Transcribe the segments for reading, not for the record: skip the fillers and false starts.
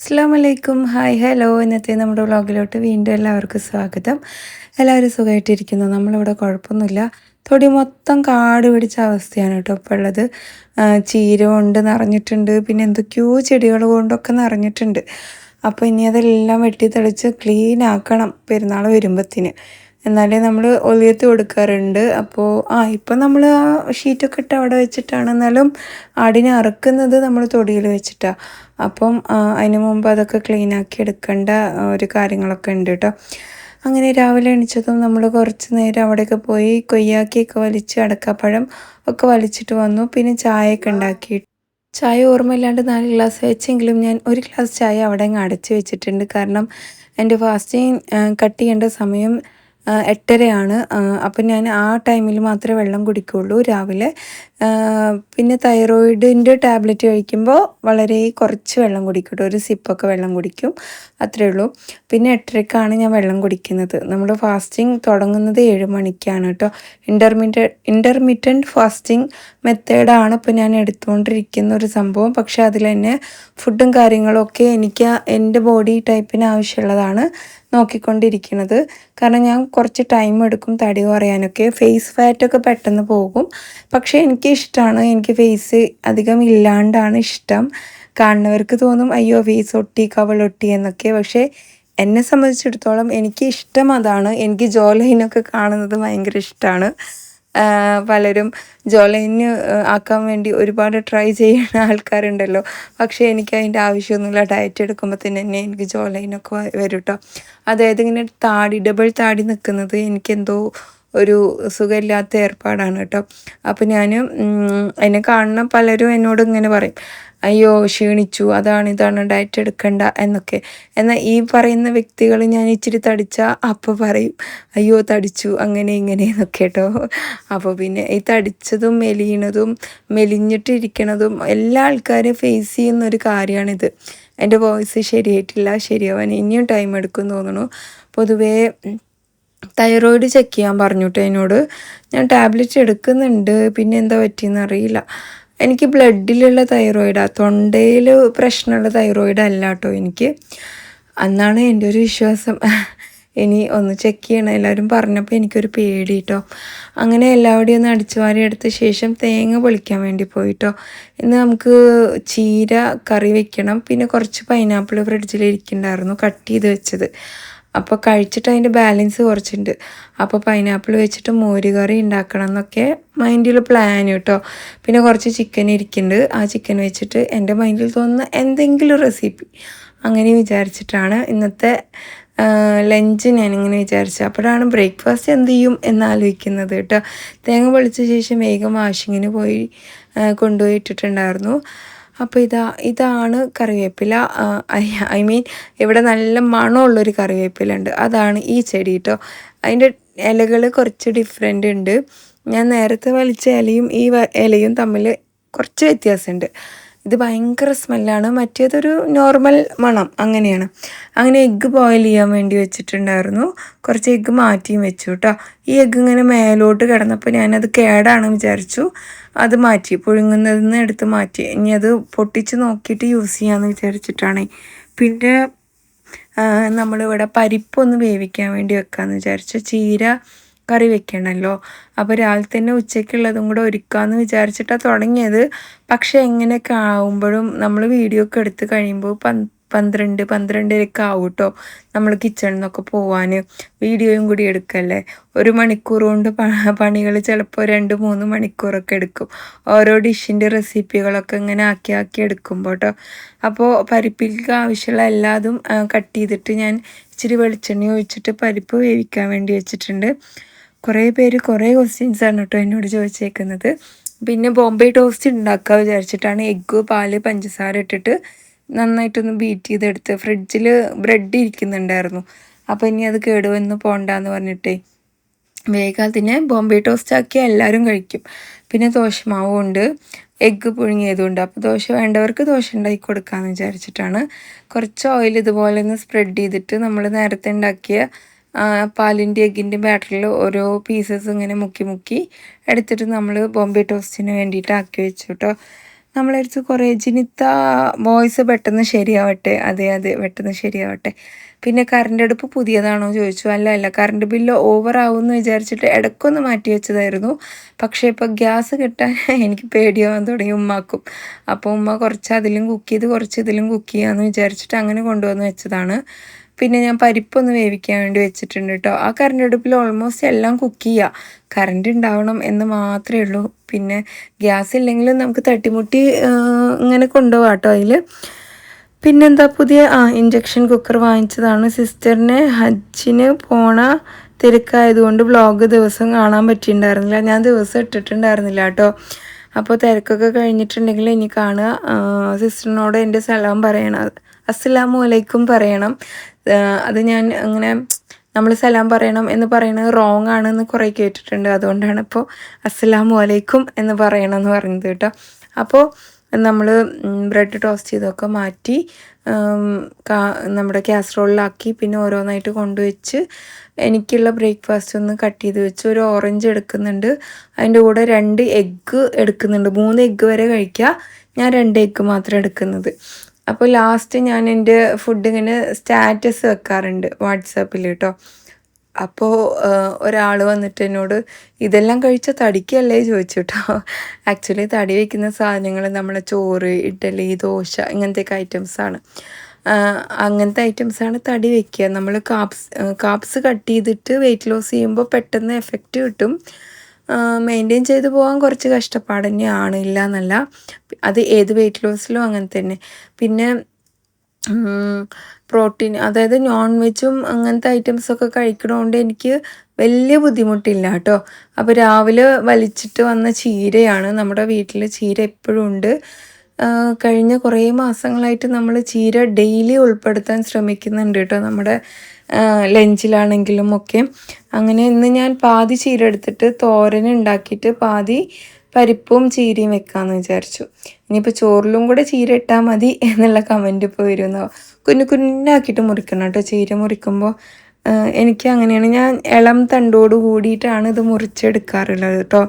അസ്സലാമലൈക്കും. Hi hello. ഇന്നത്തെ നമ്മുടെ വ്ളോഗിലോട്ട് വീണ്ടും എല്ലാവർക്കും സ്വാഗതം. എല്ലാവരും സുഖമായിട്ടിരിക്കുന്നു. നമ്മളിവിടെ കുഴപ്പമൊന്നുമില്ല. തൊടി മൊത്തം കാട് പിടിച്ച അവസ്ഥയാണ് കേട്ടോ ഇപ്പോൾ ഉള്ളത്. ചീര കൊണ്ട് നിറഞ്ഞിട്ടുണ്ട്, പിന്നെ എന്തൊക്കെയോ ചെടികൾ കൊണ്ടൊക്കെ നിറഞ്ഞിട്ടുണ്ട്. അപ്പോൾ ഇനി അതെല്ലാം വെട്ടി തെളിച്ച് ക്ലീൻ ആക്കണം പെരുന്നാൾ വരുമ്പത്തിന്. എന്നാലേ നമ്മൾ ഒലിയത്ത് കൊടുക്കാറുണ്ട്. അപ്പോൾ ഇപ്പം നമ്മൾ ആ ഷീറ്റൊക്കെ ഇട്ട് അവിടെ വെച്ചിട്ടാണ്, എന്നാലും ആടിനെ അറുക്കുന്നത് നമ്മൾ തൊടിയിൽ വെച്ചിട്ടാണ്. അപ്പം അതിന് മുമ്പ് അതൊക്കെ ക്ലീൻ ആക്കി എടുക്കേണ്ട ഒരു കാര്യങ്ങളൊക്കെ ഉണ്ട് കേട്ടോ. അങ്ങനെ രാവിലെ എണീച്ചതും നമ്മൾ കുറച്ച് നേരം അവിടെയൊക്കെ പോയി കൊയ്യാക്കിയൊക്കെ വലിച്ച് അടക്കാപ്പഴം ഒക്കെ വലിച്ചിട്ട് വന്നു. പിന്നെ ചായയൊക്കെ ഉണ്ടാക്കി. ചായ ഓർമ്മയില്ലാണ്ട് 4 ഗ്ലാസ് വെച്ചെങ്കിലും ഞാൻ ഒരു ഗ്ലാസ് ചായ അവിടെ അങ്ങ് അടച്ച് വെച്ചിട്ടുണ്ട്. കാരണം എൻ്റെ ഫാസ്റ്റിംഗ് കട്ട് ചെയ്യേണ്ട സമയം 8:30 അപ്പം ഞാൻ ആ ടൈമിൽ മാത്രമേ വെള്ളം കുടിക്കുകയുള്ളൂ രാവിലെ. പിന്നെ തൈറോയിഡിൻ്റെ ടാബ്ലറ്റ് കഴിക്കുമ്പോൾ വളരെ കുറച്ച് വെള്ളം കുടിക്കും കേട്ടോ. ഒരു സിപ്പൊക്കെ വെള്ളം കുടിക്കും, അത്രയേ ഉള്ളൂ. പിന്നെ 8:30 ഞാൻ വെള്ളം കുടിക്കുന്നത്. നമ്മൾ ഫാസ്റ്റിംഗ് തുടങ്ങുന്നത് 7 മണിക്കാണ് കേട്ടോ. ഇൻ്റർമിറ്റൻറ്റ് ഫാസ്റ്റിംഗ് മെത്തേഡാണ് ഇപ്പോൾ ഞാൻ എടുത്തുകൊണ്ടിരിക്കുന്ന ഒരു സംഭവം. പക്ഷേ അതിൽ തന്നെ ഫുഡും കാര്യങ്ങളൊക്കെ എനിക്ക് എൻ്റെ ബോഡി ടൈപ്പിന് ആവശ്യമുള്ളതാണ് നോക്കിക്കൊണ്ടിരിക്കുന്നത്. കാരണം ഞാൻ കുറച്ച് ടൈം എടുക്കും തടി കുറയാനൊക്കെ. ഫേസ് ഫാറ്റൊക്കെ പെട്ടെന്ന് പോകും. പക്ഷേ എനിക്ക് ഇഷ്ടമാണ്. എനിക്ക് ഫേസ് അധികം ഇല്ലാണ്ടാണ് ഇഷ്ടം. കാണുന്നവർക്ക് തോന്നും അയ്യോ ഫേസ് ഒട്ടി കവളൊട്ടി എന്നൊക്കെ. പക്ഷേ എന്നെ സംബന്ധിച്ചിടത്തോളം എനിക്ക് ഇഷ്ടം അതാണ്. എനിക്ക് ജോ ലൈനൊക്കെ കാണുന്നത് ഭയങ്കര ഇഷ്ടമാണ്. പലരും ജോ ലൈന് ആക്കാൻ വേണ്ടി ഒരുപാട് ട്രൈ ചെയ്യുന്ന ആൾക്കാരുണ്ടല്ലോ. പക്ഷേ എനിക്ക് അതിൻ്റെ ആവശ്യമൊന്നുമില്ല. ഡയറ്റ് എടുക്കുമ്പോൾ തന്നെ എനിക്ക് ജോ ലൈനൊക്കെ വരും കേട്ടോ. അതായത് ഇങ്ങനെ ഡബിൾ താടി നിൽക്കുന്നത് എനിക്കെന്തോ ഒരു സുഖമില്ലാത്ത ഏർപ്പാടാണ് കേട്ടോ. അപ്പോൾ ഞാൻ എന്നെ കാണുന്ന പലരും എന്നോട് ഇങ്ങനെ പറയും, അയ്യോ ക്ഷീണിച്ചു, അതാണ് ഇതാണ് ഡയറ്റ് എടുക്കണ്ട എന്നൊക്കെ. എന്നാൽ ഈ പറയുന്ന വ്യക്തികൾ ഞാൻ ഇച്ചിരി തടിച്ചാൽ അപ്പോൾ പറയും അയ്യോ തടിച്ചു അങ്ങനെ ഇങ്ങനെ എന്നൊക്കെ കേട്ടോ. അപ്പോൾ പിന്നെ ഈ തടിച്ചതും മെലിയണതും മെലിഞ്ഞിട്ടിരിക്കണതും എല്ലാ ആൾക്കാരും ഫേസ് ചെയ്യുന്നൊരു കാര്യമാണിത്. എൻ്റെ വോയിസ് ശരിയായിട്ടില്ല, ശരിയാവാൻ ഇനിയും ടൈം എടുക്കും തോന്നുന്നു. പൊതുവേ തൈറോയിഡ് ചെക്ക് ചെയ്യാൻ പറഞ്ഞു കേട്ടോ എന്നോട്. ഞാൻ ടാബ്ലറ്റ് എടുക്കുന്നുണ്ട്, പിന്നെ എന്താ പറ്റിയെന്ന് അറിയില്ല. എനിക്ക് ബ്ലഡിലുള്ള തൈറോയിഡാണ്, തൊണ്ടയിൽ പ്രശ്നമുള്ള തൈറോയിഡ് അല്ല കേട്ടോ എനിക്ക്, എന്നാണ് എൻ്റെ ഒരു വിശ്വാസം. ഇനി ഒന്ന് ചെക്ക് ചെയ്യണം. എല്ലാവരും പറഞ്ഞപ്പോൾ എനിക്കൊരു പേടി കേട്ടോ. അങ്ങനെ എല്ലാവരുടെയും ഒന്ന് അടിച്ചു വാരി എടുത്ത ശേഷം തേങ്ങ പൊളിക്കാൻ വേണ്ടി പോയിട്ടോ. ഇന്ന് നമുക്ക് ചീര കറി വെക്കണം. പിന്നെ കുറച്ച് പൈനാപ്പിൾ ഫ്രിഡ്ജിലിരിക്കുന്നുണ്ടായിരുന്നു, കട്ട് ചെയ്ത് വെച്ചത്. അപ്പോൾ കഴിച്ചിട്ട് അതിൻ്റെ ബാലൻസ് കുറച്ചുണ്ട്. അപ്പോൾ പൈനാപ്പിൾ വെച്ചിട്ട് മോര് കറി ഉണ്ടാക്കണം എന്നൊക്കെ മൈൻഡിൽ പ്ലാൻ കേട്ടോ. പിന്നെ കുറച്ച് ചിക്കൻ ഇരിക്കുന്നുണ്ട്. ആ ചിക്കൻ വെച്ചിട്ട് എൻ്റെ മൈൻഡിൽ തോന്നുന്ന എന്തെങ്കിലും റെസിപ്പി അങ്ങനെ വിചാരിച്ചിട്ടാണ് ഇന്നത്തെ ലഞ്ച് ഞാനിങ്ങനെ വിചാരിച്ചത്. അപ്പോഴാണ് ബ്രേക്ക്ഫാസ്റ്റ് എന്ത് ചെയ്യും എന്നാലോചിക്കുന്നത് കേട്ടോ. തേങ്ങ പൊളിച്ച ശേഷം വേഗം വാഷിങ്ങിന് പോയി കൊണ്ടുപോയി ഇട്ടിട്ടുണ്ടായിരുന്നു. അപ്പോൾ ഇതാണ് കറിവേപ്പില. ഐ മീൻ ഇവിടെ നല്ല മണമുള്ളൊരു കറിവേപ്പില ഉണ്ട്, അതാണ് ഈ ചെടി കേട്ടോ. അതിൻ്റെ ഇലകൾ കുറച്ച് ഡിഫറെൻ്റ് ഉണ്ട്. ഞാൻ നേരത്തെ വലിച്ച ഇലയും ഈ ഇലയും തമ്മിൽ കുറച്ച് വ്യത്യാസമുണ്ട്. ഇത് ഭയങ്കര സ്മെല്ലാണ്, മറ്റേതൊരു നോർമൽ മണം അങ്ങനെയാണ്. അങ്ങനെ എഗ്ഗ് ബോയിൽ ചെയ്യാൻ വേണ്ടി വെച്ചിട്ടുണ്ടായിരുന്നു. കുറച്ച് എഗ്ഗ് മാറ്റിയും വെച്ചു കേട്ടോ. ഈ എഗ്ഗ് ഇങ്ങനെ മേലോട്ട് കിടന്നപ്പോൾ ഞാനത് കേടാണ് വിചാരിച്ചു, അത് മാറ്റി, പുഴുങ്ങുന്നതിൽ നിന്ന് എടുത്ത് മാറ്റി. ഇനി അത് പൊട്ടിച്ച് നോക്കിയിട്ട് യൂസ് ചെയ്യാമെന്ന് വിചാരിച്ചിട്ടാണ്. പിന്നെ നമ്മളിവിടെ പരിപ്പൊന്ന് വേവിക്കാൻ വേണ്ടി വെക്കാമെന്ന് വിചാരിച്ചു. ചീര കറി വെക്കണമല്ലോ, അപ്പോൾ രാവിലെ തന്നെ ഉച്ചയ്ക്കുള്ളതും കൂടെ ഒരുക്കാമെന്ന് വിചാരിച്ചിട്ടാണ് തുടങ്ങിയത്. പക്ഷേ എങ്ങനെയൊക്കെ ആവുമ്പോഴും നമ്മൾ വീഡിയോ ഒക്കെ എടുത്ത് കഴിയുമ്പോൾ 12-12:30 ആവും കേട്ടോ നമ്മൾ കിച്ചണിൽ നിന്നൊക്കെ പോവാൻ. വീഡിയോയും കൂടി എടുക്കല്ലേ. 1 മണിക്കൂർ കൊണ്ട് പണികൾ ചിലപ്പോൾ 2-3 മണിക്കൂറൊക്കെ എടുക്കും, ഓരോ ഡിഷിൻ്റെ റെസിപ്പികളൊക്കെ ഇങ്ങനെ ആക്കി എടുക്കുമ്പോൾ കേട്ടോ. അപ്പോൾ പരിപ്പിലേക്ക് ആവശ്യമുള്ള എല്ലാതും കട്ട് ചെയ്തിട്ട് ഞാൻ ഇച്ചിരി വെളിച്ചെണ്ണ ഒഴിച്ചിട്ട് പരിപ്പ് വേവിക്കാൻ വേണ്ടി വെച്ചിട്ടുണ്ട്. കുറേ പേര് കുറേ ക്വസ്റ്റ്യൻസാണ് കേട്ടോ എന്നോട് ചോദിച്ചേക്കുന്നത്. പിന്നെ ബോംബെ ടോസ്റ്റ് ഉണ്ടാക്കുക വിചാരിച്ചിട്ടാണ് എഗ്ഗ് പാല് പഞ്ചസാര ഇട്ടിട്ട് നന്നായിട്ടൊന്ന് ബീറ്റ് ചെയ്തെടുത്ത്. ഫ്രിഡ്ജിൽ ബ്രെഡ് ഇരിക്കുന്നുണ്ടായിരുന്നു, അപ്പോൾ ഇനി അത് കേടുവന്ന് പോകണ്ടെന്ന് പറഞ്ഞിട്ടേ വേഗം അതിനെ ബോംബെ ടോസ്റ്റ് ആക്കി എല്ലാവരും കഴിക്കും. പിന്നെ ദോശമാവും ഉണ്ട്, എഗ്ഗ് പുഴുങ്ങിയതുകൊണ്ട്. അപ്പോൾ ദോശ വേണ്ടവർക്ക് ദോശ ഉണ്ടാക്കി കൊടുക്കാമെന്ന് വിചാരിച്ചിട്ടാണ്. കുറച്ച് ഓയിൽ ഇതുപോലെ ഒന്ന് സ്പ്രെഡ് ചെയ്തിട്ട് നമ്മൾ നേരത്തെ ഉണ്ടാക്കിയ പാലിൻ്റെ എഗ്ഗിൻ്റെ ബാറ്ററിൽ ഓരോ പീസസ് ഇങ്ങനെ മുക്കി എടുത്തിട്ട് നമ്മൾ ബോംബെ ടോസ്റ്റിന് വേണ്ടിയിട്ട് ആക്കി വെച്ചു കേട്ടോ. നമ്മളടുത്ത് കുറേ ജിനിത്ത വോയിസ് പെട്ടെന്ന് ശരിയാവട്ടെ. അതെ അതെ, പെട്ടെന്ന് ശരിയാവട്ടെ. പിന്നെ കറണ്ട് അടുപ്പ് പുതിയതാണോ ചോദിച്ചു. അല്ല, കറണ്ട് ബില്ല് ഓവർ ആവുമെന്ന് വിചാരിച്ചിട്ട് ഇടയ്ക്കൊന്ന് മാറ്റി വെച്ചതായിരുന്നു. പക്ഷേ ഇപ്പോൾ ഗ്യാസ് കിട്ടാൻ എനിക്ക് പേടിയാവാൻ തുടങ്ങി ഉമ്മാക്കും. അപ്പോൾ ഉമ്മ കുറച്ച് അതിലും കുക്ക് ചെയ്ത് കുറച്ച് ഇതിലും കുക്ക് ചെയ്യാമെന്ന് വിചാരിച്ചിട്ട് അങ്ങനെ കൊണ്ടുവന്ന് വെച്ചതാണ്. പിന്നെ ഞാൻ പരിപ്പൊന്ന് വേവിക്കാൻ വേണ്ടി വെച്ചിട്ടുണ്ട് കേട്ടോ. ആ കറണ്ട് അടുപ്പിൽ ഓൾമോസ്റ്റ് എല്ലാം കുക്ക് ചെയ്യുക. കറണ്ട് ഉണ്ടാവണം എന്ന് മാത്രമേ ഉള്ളൂ. പിന്നെ ഗ്യാസ് ഇല്ലെങ്കിലും നമുക്ക് തട്ടിമുട്ടി ഇങ്ങനെ കൊണ്ടുപോകാം കേട്ടോ അതിൽ. പിന്നെന്താ പുതിയ ഇൻഡക്ഷൻ കുക്കർ വാങ്ങിച്ചതാണ്. സിസ്റ്ററിന് ഹജ്ജിന് പോണ തിരക്കായതുകൊണ്ട് വ്ളോഗ് ദിവസം കാണാൻ പറ്റിയിട്ടുണ്ടായിരുന്നില്ല. ഞാൻ ദിവസം ഇട്ടിട്ടുണ്ടായിരുന്നില്ല കേട്ടോ. അപ്പോൾ തിരക്കൊക്കെ കഴിഞ്ഞിട്ടുണ്ടെങ്കിൽ ഇനി കാണുക. സിസ്റ്ററിനോട് എൻ്റെ സലാം പറയണം, അസ്സലാമു അലൈക്കും പറയണം. അത് ഞാൻ അങ്ങനെ നമ്മൾ സലാം പറയണം എന്ന് പറയുന്നത് റോങ് ആണെന്ന് കുറേ കേട്ടിട്ടുണ്ട്. അതുകൊണ്ടാണ് ഇപ്പോൾ അസ്സലാമു അലൈക്കും എന്ന് പറയണം എന്ന് പറയുന്നത് കേട്ടോ. അപ്പോൾ നമ്മൾ ബ്രെഡ് ടോസ്റ്റ് ചെയ്തൊക്കെ മാറ്റി നമ്മുടെ കാസറോളിലാക്കി പിന്നെ ഓരോന്നായിട്ട് കൊണ്ടുവച്ച് എനിക്കുള്ള ബ്രേക്ക്ഫാസ്റ്റ് ഒന്ന് കട്ട് ചെയ്ത് വെച്ച് ഒരു ഓറഞ്ച് എടുക്കുന്നുണ്ട്. അതിൻ്റെ കൂടെ 2 എഗ്ഗ് എടുക്കുന്നുണ്ട്. 3 എഗ്ഗ് വരെ കഴിക്കുക. ഞാൻ 2 എഗ്ഗ് മാത്രം എടുക്കുന്നത്. അപ്പോൾ ലാസ്റ്റ് ഞാൻ എൻ്റെ ഫുഡ് ഇങ്ങനെ സ്റ്റാറ്റസ് വെക്കാറുണ്ട് വാട്സാപ്പിൽ കേട്ടോ. അപ്പോൾ ഒരാൾ വന്നിട്ട് എന്നോട് ഇതെല്ലാം കഴിച്ച തടിക്കല്ലേ ചോദിച്ചു കേട്ടോ. ആക്ച്വലി തടി വയ്ക്കുന്ന സാധനങ്ങൾ നമ്മളെ ചോറ്, ഇഡ്ഡലി, ദോശ ഇങ്ങനത്തെയൊക്കെ ഐറ്റംസാണ്. അങ്ങനത്തെ ഐറ്റംസാണ് തടി വയ്ക്കുക. നമ്മൾ കാപ്സ് കട്ട് ചെയ്തിട്ട് വെയിറ്റ് ലോസ് ചെയ്യുമ്പോൾ പെട്ടെന്ന് എഫക്റ്റ് കിട്ടും. മെയിൻറ്റെയിൻ ചെയ്ത് പോകാൻ കുറച്ച് കഷ്ടപ്പാട് തന്നെയാണ്, ഇല്ല എന്നല്ല. അത് ഏത് വെയിറ്റ് ലോസിലും അങ്ങനെ തന്നെ. പിന്നെ പ്രോട്ടീൻ, അതായത് നോൺ വെജും അങ്ങനത്തെ ഐറ്റംസൊക്കെ കഴിക്കണതുകൊണ്ട് എനിക്ക് വലിയ ബുദ്ധിമുട്ടില്ല കേട്ടോ. അപ്പോൾ രാവിലെ വലിച്ചിട്ട് വന്ന ചീരയാണ്. നമ്മുടെ വീട്ടിൽ ചീര എപ്പോഴും ഉണ്ട്. കഴിഞ്ഞ കുറേ മാസങ്ങളായിട്ട് നമ്മൾ ചീര ഡെയിലി ഉൾപ്പെടുത്താൻ ശ്രമിക്കുന്നുണ്ട് കേട്ടോ, നമ്മുടെ ലഞ്ചിലാണെങ്കിലും ഒക്കെ. അങ്ങനെ ഇന്ന് ഞാൻ പാതി ചീര എടുത്തിട്ട് തോരൻ ഉണ്ടാക്കിയിട്ട് പാതി പരിപ്പും ചീരയും വെക്കാമെന്ന് വിചാരിച്ചു. ഇനിയിപ്പോൾ ചോറിലും കൂടെ ചീര ഇട്ടാൽ മതി എന്നുള്ള കമൻറ്റ് ഇപ്പോൾ വരുന്നോ. കുഞ്ഞാക്കിയിട്ട് മുറിക്കണം കേട്ടോ ചീര മുറിക്കുമ്പോൾ. എനിക്ക് അങ്ങനെയാണ്, ഞാൻ ഇളം തണ്ടോട് കൂടിയിട്ടാണ് ഇത് മുറിച്ചെടുക്കാറുള്ളത് കേട്ടോ.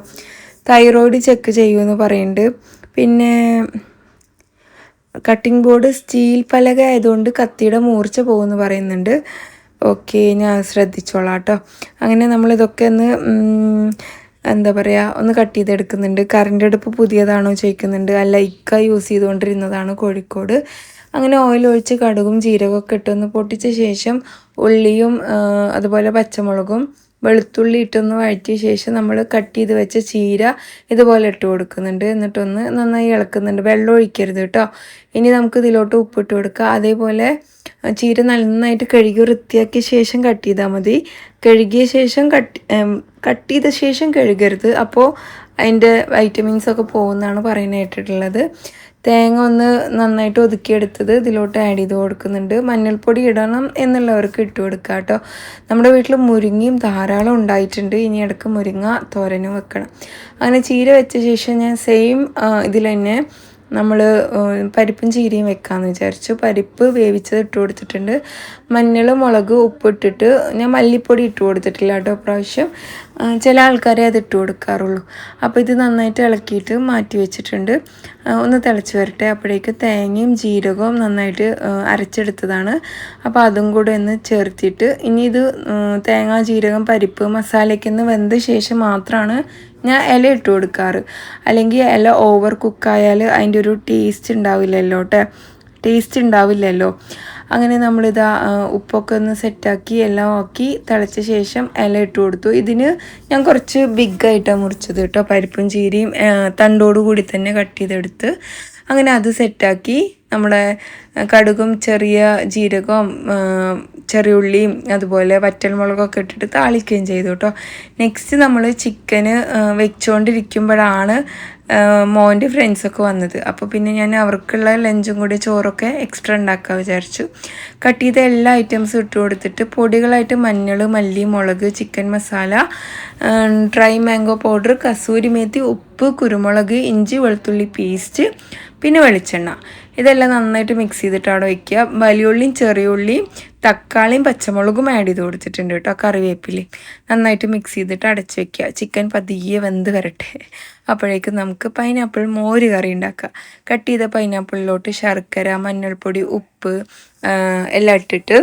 തൈറോയ്ഡ് ചെക്ക് ചെയ്യുമെന്ന് പറയുന്നുണ്ട്. പിന്നെ കട്ടിംഗ് ബോർഡ് സ്റ്റീൽ പലക ആയതുകൊണ്ട് കത്തിയുടെ മൂർച്ച പോകുമെന്ന് പറയുന്നുണ്ട്. ഓക്കെ, ഞാൻ ശ്രദ്ധിച്ചോളാം കേട്ടോ. അങ്ങനെ നമ്മളിതൊക്കെ ഒന്ന് എന്താ പറയുക ഒന്ന് കട്ട് ചെയ്തെടുക്കുന്നുണ്ട്. കറണ്ട് അടുപ്പ് പുതിയതാണോ ചോദിക്കുന്നുണ്ട്. അല്ല, ഇക്ക യൂസ് ചെയ്തുകൊണ്ടിരുന്നതാണ് കോഴിക്കോട്. അങ്ങനെ ഓയിൽ ഒഴിച്ച് കടുകും ജീരകമൊക്കെ ഇട്ടൊന്ന് പൊട്ടിച്ച ശേഷം ഉള്ളിയും അതുപോലെ പച്ചമുളകും വെളുത്തുള്ളി ഇട്ടൊന്ന് വഴറ്റിയ ശേഷം നമ്മൾ കട്ട് ചെയ്ത് വെച്ച ചീര ഇതുപോലെ ഇട്ട് കൊടുക്കുന്നുണ്ട്. എന്നിട്ടൊന്ന് നന്നായി ഇളക്കുന്നുണ്ട്. വെള്ളം ഒഴിക്കരുത് കേട്ടോ. ഇനി നമുക്ക് ഇതിലോട്ട് ഉപ്പിട്ട് കൊടുക്കുക. അതേപോലെ ചീര നന്നായിട്ട് കഴുകി വൃത്തിയാക്കിയ ശേഷം കട്ട് ചെയ്താൽ മതി. കഴുകിയ ശേഷം കട്ട് ചെയ്ത ശേഷം കഴുകരുത്. അപ്പോൾ അതിൻ്റെ വൈറ്റമിൻസൊക്കെ പോകുമെന്നാണ് പറയുന്നത് കേട്ടിട്ടുള്ളത്. തേങ്ങ ഒന്ന് നന്നായിട്ട് ഒതുക്കിയെടുത്തത് ഇതിലോട്ട് ആഡ് ചെയ്ത് കൊടുക്കുന്നുണ്ട്. മഞ്ഞൾപ്പൊടി ഇടണം എന്നുള്ളവർക്ക് ഇട്ട് കൊടുക്കുക കേട്ടോ. നമ്മുടെ വീട്ടിൽ മുരിങ്ങയും ധാരാളം ഉണ്ടായിട്ടുണ്ട്. ഇനി ഇടയ്ക്ക് മുരിങ്ങ തോരനും വെക്കണം. അങ്ങനെ ചീര വെച്ച ശേഷം ഞാൻ സെയിം ഇതിൽ തന്നെ നമ്മൾ പരിപ്പും ചീരയും വെക്കാമെന്ന് വിചാരിച്ചു. പരിപ്പ് വേവിച്ചത് ഇട്ട് കൊടുത്തിട്ടുണ്ട്. മഞ്ഞൾ, മുളക്, ഉപ്പിട്ടിട്ട് ഞാൻ മല്ലിപ്പൊടി ഇട്ട് കൊടുത്തിട്ടില്ല കേട്ടോ പ്രാവശ്യം. ചില ആൾക്കാരെ അത് ഇട്ട് കൊടുക്കാറുള്ളൂ. അപ്പോൾ ഇത് നന്നായിട്ട് ഇളക്കിയിട്ട് മാറ്റി വെച്ചിട്ടുണ്ട്. ഒന്ന് തിളച്ച് വരട്ടെ. അപ്പോഴേക്ക് തേങ്ങയും ജീരകവും നന്നായിട്ട് അരച്ചെടുത്തതാണ്. അപ്പോൾ അതും കൂടെ ഒന്ന് ചേർത്തിട്ട് ഇനി ഇത് തേങ്ങ, ജീരകം, പരിപ്പ് മസാലയ്ക്കൊന്ന് വെന്ത ശേഷം മാത്രമാണ് ഞാൻ ഇല ഇട്ട് കൊടുക്കാറ്. അല്ലെങ്കിൽ ഇല ഓവർ കുക്കായാൽ അതിൻ്റെ ഒരു ടേസ്റ്റ് ഉണ്ടാവില്ലല്ലോ. അങ്ങനെ നമ്മളിതാ ഉപ്പൊക്കെ ഒന്ന് സെറ്റാക്കി എല്ലാം ആക്കി തിളച്ച ശേഷം ഇല ഇട്ട് കൊടുത്തു. ഇതിന് ഞാൻ കുറച്ച് ബിഗ്ഗായിട്ടാണ് മുറിച്ചത് കേട്ടോ. പരിപ്പും ചീരയും തണ്ടോടു കൂടി തന്നെ കട്ട് ചെയ്തെടുത്ത് അങ്ങനെ അത് സെറ്റാക്കി നമ്മുടെ കടുകും ചെറിയ ജീരകവും ചെറിയുള്ളിയും അതുപോലെ വറ്റൽമുളകൊക്കെ ഇട്ടിട്ട് താളിക്കുകയും ചെയ്തു കേട്ടോ. നെക്സ്റ്റ് നമ്മൾ ചിക്കന് വെച്ചുകൊണ്ടിരിക്കുമ്പോഴാണ് മോൻ്റെ ഫ്രണ്ട്സൊക്കെ വന്നത്. അപ്പോൾ പിന്നെ ഞാൻ അവർക്കുള്ള ലഞ്ചും കൂടി ചോറൊക്കെ എക്സ്ട്രാ ഉണ്ടാക്കാൻ വിചാരിച്ചു. കട്ട് ചെയ്ത എല്ലാ ഐറ്റംസും ഇട്ട് കൊടുത്തിട്ട് പൊടികളായിട്ട് മഞ്ഞൾ, മല്ലി, മുളക്, chicken masala, dry mango powder, kasuri methi, ഉപ്പ്, കുരുമുളക്, ഇഞ്ചി, വെളുത്തുള്ളി പേസ്റ്റ്, പിന്നെ വെളിച്ചെണ്ണ, ഇതെല്ലാം നന്നായിട്ട് മിക്സ് ചെയ്തിട്ട് അവിടെ വയ്ക്കുക. വലിയുള്ളിയും ചെറിയുള്ളിയും തക്കാളിയും പച്ചമുളകും ആഡ് ചെയ്ത് കൊടുത്തിട്ടുണ്ട് കേട്ടോ, കറിവേപ്പിലയും നന്നായിട്ട് മിക്സ് ചെയ്തിട്ട് അടച്ച് വെക്കുക. ചിക്കൻ പതിയെ വെന്ത് വരട്ടെ. അപ്പോഴേക്കും നമുക്ക് പൈനാപ്പിൾ മോര് കറി ഉണ്ടാക്കാം. കട്ട് ചെയ്ത പൈനാപ്പിളിലോട്ട് ശർക്കര, മഞ്ഞൾപ്പൊടി, ഉപ്പ് എല്ലാം ഇട്ടിട്ട്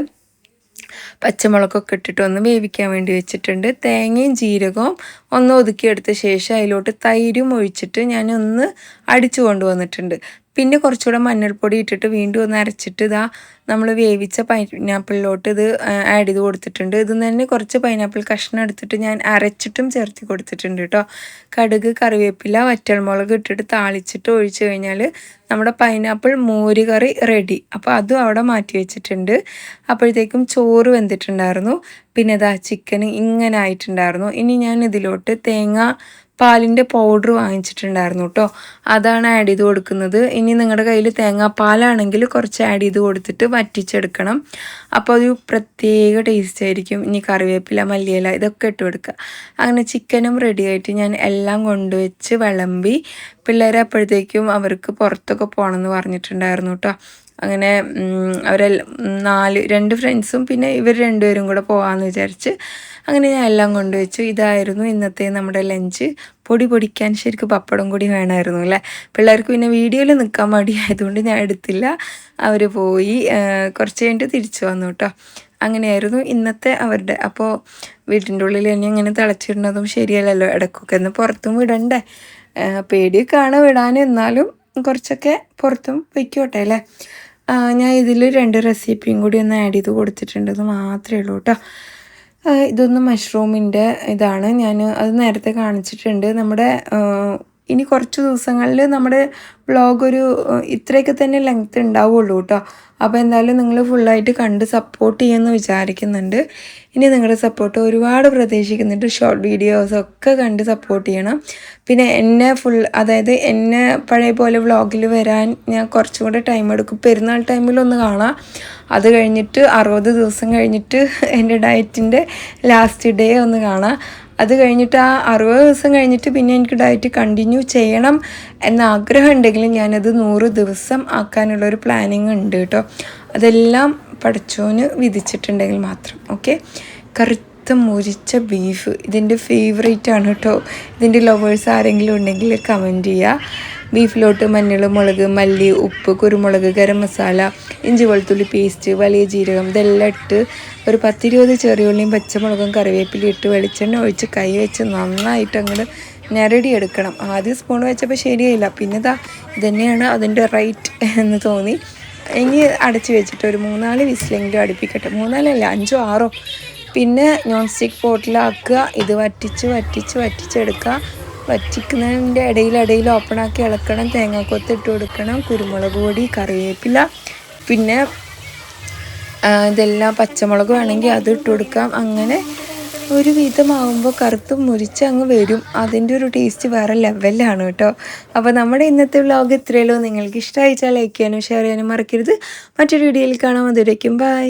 പച്ചമുളകൊക്കെ ഇട്ടിട്ട് ഒന്ന് വേവിക്കാൻ വേണ്ടി വെച്ചിട്ടുണ്ട്. തേങ്ങയും ജീരകവും ഒന്ന് ഒതുക്കിയെടുത്ത ശേഷം അതിലോട്ട് തൈരും ഒഴിച്ചിട്ട് ഞാനൊന്ന് അടിച്ചു കൊണ്ടുവന്നിട്ടുണ്ട്. പിന്നെ കുറച്ചുകൂടെ മഞ്ഞൾപ്പൊടി ഇട്ടിട്ട് വീണ്ടും ഒന്ന് അരച്ചിട്ട് ഇതാ നമ്മൾ വേവിച്ച പൈനാപ്പിളിലോട്ട് ഇത് ആഡ് ചെയ്ത് കൊടുത്തിട്ടുണ്ട്. ഇതിൽ നിന്ന് തന്നെ കുറച്ച് പൈനാപ്പിൾ കഷ്ണം എടുത്തിട്ട് ഞാൻ അരച്ചിട്ടും ചേർത്തി കൊടുത്തിട്ടുണ്ട് കേട്ടോ. കടുക്, കറിവേപ്പില, വറ്റൽമുളക് ഇട്ടിട്ട് താളിച്ചിട്ട് ഒഴിച്ച് കഴിഞ്ഞാൽ നമ്മുടെ പൈനാപ്പിൾ മോര് കറി റെഡി. അപ്പോൾ അതും അവിടെ മാറ്റി വെച്ചിട്ടുണ്ട്. അപ്പോഴത്തേക്കും ചോറ് വെന്തിട്ടുണ്ടായിരുന്നു. പിന്നെ ഇതാ ചിക്കൻ ഇങ്ങനെ ആയിട്ടുണ്ടായിരുന്നു. ഇനി ഞാൻ ഇതിലോട്ട് പാലിൻ്റെ പൗഡർ വാങ്ങിച്ചിട്ടുണ്ടായിരുന്നു കേട്ടോ, അതാണ് ആഡ് ചെയ്ത് കൊടുക്കുന്നത്. ഇനി നിങ്ങളുടെ കയ്യിൽ തേങ്ങാപ്പാലാണെങ്കിൽ കുറച്ച് ആഡ് ചെയ്ത് കൊടുത്തിട്ട് വറ്റിച്ചെടുക്കണം. അപ്പോൾ ഒരു പ്രത്യേക ടേസ്റ്റ് ആയിരിക്കും. ഇനി കറിവേപ്പില, മല്ലിയില ഇതൊക്കെ ഇട്ട് കൊടുക്കുക. അങ്ങനെ ചിക്കനും റെഡി ആയിട്ട് ഞാൻ എല്ലാം കൊണ്ടുവച്ച് വിളമ്പി. പിള്ളേരെ അപ്പോഴത്തേക്കും അവർക്ക് പുറത്തൊക്കെ പോകണമെന്ന് പറഞ്ഞിട്ടുണ്ടായിരുന്നു കേട്ടോ. അങ്ങനെ രണ്ട് ഫ്രണ്ട്സും പിന്നെ ഇവർ രണ്ടുപേരും കൂടെ പോകാമെന്ന് വിചാരിച്ച് അങ്ങനെ ഞാൻ എല്ലാം കൊണ്ടുവച്ചു. ഇതായിരുന്നു ഇന്നത്തെ നമ്മുടെ ലഞ്ച്. പൊടിക്കാൻ ശരിക്കും പപ്പടം കൂടി വേണമായിരുന്നു അല്ലേ. പിള്ളേർക്ക് പിന്നെ വീഡിയോയിൽ നിൽക്കാൻ മടിയായതുകൊണ്ട് ഞാൻ എടുത്തില്ല. അവർ പോയി കുറച്ച് കഴിഞ്ഞിട്ട് തിരിച്ചു വന്നു കേട്ടോ. അങ്ങനെയായിരുന്നു ഇന്നത്തെ അവരുടെ. അപ്പോൾ വീട്ടിൻ്റെ ഉള്ളിൽ തന്നെ ഇങ്ങനെ തിളച്ചിടുന്നതും ശരിയല്ലല്ലോ, ഇടയ്ക്കൊക്കെ ഒന്ന് പുറത്തും വിടണ്ടേ. പേടിയൊക്കെയാണ് വിടാൻ, എന്നാലും കുറച്ചൊക്കെ പുറത്തും വയ്ക്കോട്ടെ അല്ലേ. ഞാൻ ഇതിൽ 2 റെസിപ്പിയും കൂടി ഒന്ന് ആഡ് ചെയ്ത് കൊടുത്തിട്ടുണ്ട്. അത് മാത്രമേ ഉള്ളൂ കേട്ടോ. ഇതൊന്ന് മഷ്റൂമിൻ്റെ ഇതാണ്. ഞാൻ അത് നേരത്തെ കാണിച്ചിട്ടുണ്ട്. നമ്മുടെ ഇനി കുറച്ച് ദിവസങ്ങളിൽ നമ്മുടെ വ്ളോഗ് ഒരു ഇത്രയൊക്കെ തന്നെ ലെങ്ത്ത് ഉണ്ടാവുള്ളൂ കേട്ടോ. അപ്പോൾ എന്തായാലും നിങ്ങൾ ഫുള്ളായിട്ട് കണ്ട് സപ്പോർട്ട് ചെയ്യുമെന്ന് വിചാരിക്കുന്നുണ്ട്. ഇനി നിങ്ങളുടെ സപ്പോർട്ട് ഒരുപാട് പ്രതീക്ഷിക്കുന്നുണ്ട്. ഷോർട്ട് വീഡിയോസൊക്കെ കണ്ട് സപ്പോർട്ട് ചെയ്യണം. പിന്നെ അതായത് എന്നെ പഴയ പോലെ വ്ളോഗിൽ വരാൻ ഞാൻ കുറച്ചും കൂടെ ടൈം എടുക്കും. പെരുന്നാൾ ടൈമിലൊന്ന് കാണാം. അത് കഴിഞ്ഞിട്ട് 60 ദിവസം കഴിഞ്ഞിട്ട് എൻ്റെ ഡയറ്റിൻ്റെ ലാസ്റ്റ് ഡേ ഒന്ന് കാണാം. അത് കഴിഞ്ഞിട്ട് ആ 60 ദിവസം കഴിഞ്ഞിട്ട് പിന്നെ എനിക്ക് ഡയറ്റ് കണ്ടിന്യൂ ചെയ്യണം എന്ന ആഗ്രഹം ഉണ്ടെങ്കിലും ഞാനത് 100 ദിവസം ആക്കാനുള്ളൊരു പ്ലാനിങ് ഉണ്ട് കേട്ടോ. അതെല്ലാം പടച്ചോന് വിധിച്ചിട്ടുണ്ടെങ്കിൽ മാത്രം. ഓക്കെ. കറുത്ത മുരിച്ച ബീഫ് ഇതിൻ്റെ ഫേവറേറ്റ് ആണ് കേട്ടോ. ഇതിൻ്റെ ലവേഴ്സ് ആരെങ്കിലും ഉണ്ടെങ്കിൽ കമൻറ്റ് ചെയ്യുക. ബീഫിലോട്ട് മഞ്ഞൾ, മുളക്, മല്ലി, ഉപ്പ്, കുരുമുളക്, ഗരം മസാല, ഇഞ്ചി വെളുത്തുള്ളി പേസ്റ്റ്, വലിയ ജീരകം ഇതെല്ലാം ഇട്ട് ഒരു 10-20 ചെറിയുള്ളിയും പച്ചമുളകും കറിവേപ്പിലയും ഇട്ട് വെളിച്ചെണ്ണ ഒഴിച്ച് കൈ വെച്ച് നന്നായിട്ട് അങ്ങോട്ട് ഞെരടിയെടുക്കണം. ആദ്യം സ്പൂൺ വെച്ചപ്പോൾ ശരിയായില്ല. പിന്നെ ഇതന്നെയാണ് അതിൻ്റെ റൈറ്റ് എന്ന് തോന്നി. ഇനി അടച്ച് വെച്ചിട്ട് ഒരു 3-4 വിസിലെങ്കിലും അടുപ്പിക്കട്ടെ. 3-4 അല്ല, 5-6. പിന്നെ നോൺ സ്റ്റിക്ക് പോട്ടിലാക്കുക. ഇത് വറ്റിച്ചെടുക്കുക. വറ്റിക്കുന്നതിൻ്റെ ഇടയിൽ ഓപ്പണാക്കി ഇളക്കണം. തേങ്ങാക്കൊത്ത് ഇട്ട് കൊടുക്കണം. കുരുമുളക് പൊടി, കറിവേപ്പില, പിന്നെ ഇതെല്ലാം പച്ചമുളക് വേണമെങ്കിൽ അത് ഇട്ട് കൊടുക്കാം. അങ്ങനെ ഒരു വിധമാകുമ്പോൾ കറുത്ത് മുരിച്ച് അങ്ങ് വരും. അതിൻ്റെ ഒരു ടേസ്റ്റ് വേറെ ലെവലാണ് കേട്ടോ. അപ്പോൾ നമ്മുടെ ഇന്നത്തെ വ്ലോഗ് ഇത്രയേ ഉള്ളൂ. നിങ്ങൾക്ക് ഇഷ്ടമായിച്ചാൽ ലൈക്ക് ചെയ്യാനും ഷെയർ ചെയ്യാനും മറക്കരുത്. മറ്റൊരു വീഡിയോയിൽ കാണാം. അതുവരേക്കും ബൈ.